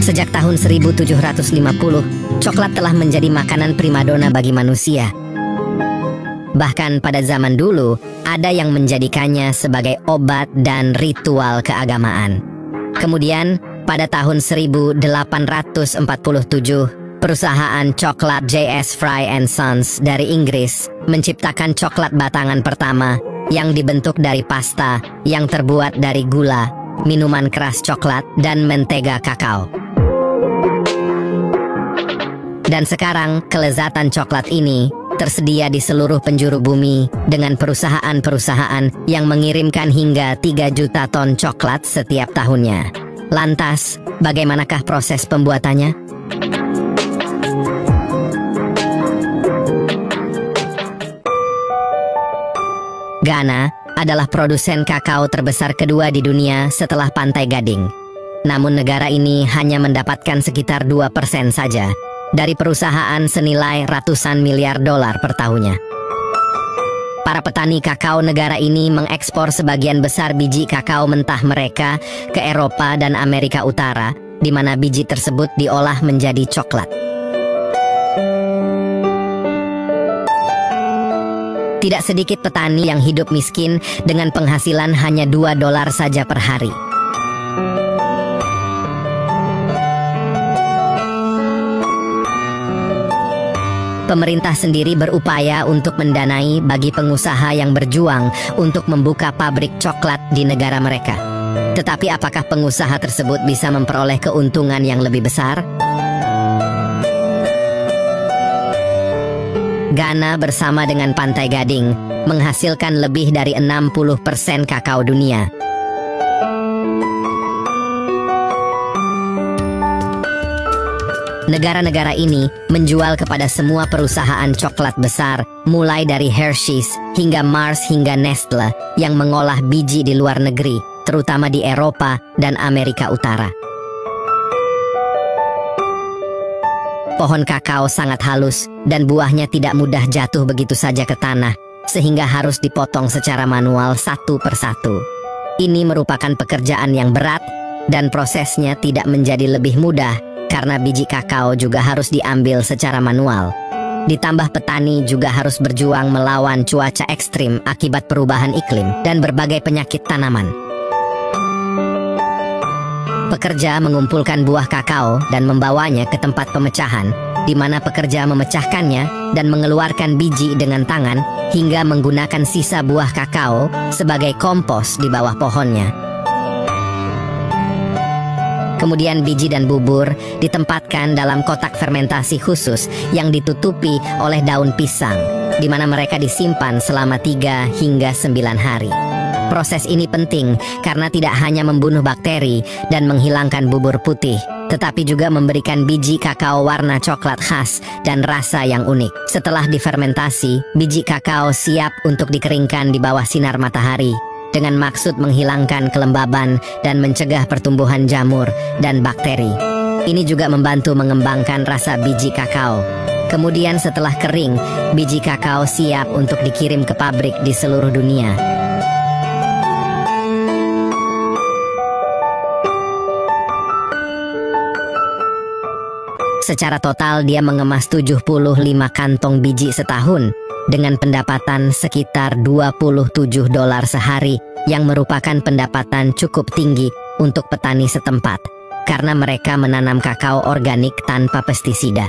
Sejak tahun 1750, coklat telah menjadi makanan primadona bagi manusia. Bahkan pada zaman dulu, ada yang menjadikannya sebagai obat dan ritual keagamaan. Kemudian, pada tahun 1847, perusahaan coklat J.S. Fry & Sons dari Inggris menciptakan coklat batangan pertama yang dibentuk dari pasta yang terbuat dari gula, minuman keras coklat, dan mentega kakao. Dan sekarang, kelezatan coklat ini tersedia di seluruh penjuru bumi dengan perusahaan-perusahaan yang mengirimkan hingga 3 juta ton coklat setiap tahunnya. Lantas, bagaimanakah proses pembuatannya? Ghana adalah produsen kakao terbesar kedua di dunia setelah Pantai Gading. Namun negara ini hanya mendapatkan sekitar 2% saja dari perusahaan senilai ratusan miliar dolar per tahunnya. Para petani kakao negara ini mengekspor sebagian besar biji kakao mentah mereka ke Eropa dan Amerika Utara, di mana biji tersebut diolah menjadi coklat. Tidak sedikit petani yang hidup miskin dengan penghasilan hanya $2 saja per hari. Pemerintah sendiri berupaya untuk mendanai bagi pengusaha yang berjuang untuk membuka pabrik coklat di negara mereka. Tetapi apakah pengusaha tersebut bisa memperoleh keuntungan yang lebih besar? Ghana bersama dengan Pantai Gading menghasilkan lebih dari 60% kakao dunia. Negara-negara ini menjual kepada semua perusahaan coklat besar, mulai dari Hershey's hingga Mars hingga Nestle yang mengolah biji di luar negeri, terutama di Eropa dan Amerika Utara. Pohon kakao sangat halus dan buahnya tidak mudah jatuh begitu saja ke tanah, sehingga harus dipotong secara manual satu persatu. Ini merupakan pekerjaan yang berat dan prosesnya tidak menjadi lebih mudah karena biji kakao juga harus diambil secara manual. Ditambah petani juga harus berjuang melawan cuaca ekstrim akibat perubahan iklim dan berbagai penyakit tanaman. Pekerja mengumpulkan buah kakao dan membawanya ke tempat pemecahan, di mana pekerja memecahkannya dan mengeluarkan biji dengan tangan hingga menggunakan sisa buah kakao sebagai kompos di bawah pohonnya. Kemudian biji dan bubur ditempatkan dalam kotak fermentasi khusus yang ditutupi oleh daun pisang, di mana mereka disimpan selama 3 hingga 9 hari. Proses ini penting karena tidak hanya membunuh bakteri dan menghilangkan bubur putih, tetapi juga memberikan biji kakao warna coklat khas dan rasa yang unik. Setelah difermentasi, biji kakao siap untuk dikeringkan di bawah sinar matahari, dengan maksud menghilangkan kelembaban dan mencegah pertumbuhan jamur dan bakteri. Ini juga membantu mengembangkan rasa biji kakao. Kemudian setelah kering, biji kakao siap untuk dikirim ke pabrik di seluruh dunia. Secara total dia mengemas 75 kantong biji setahun, dengan pendapatan sekitar $27 sehari, yang merupakan pendapatan cukup tinggi untuk petani setempat, karena mereka menanam kakao organik tanpa pestisida.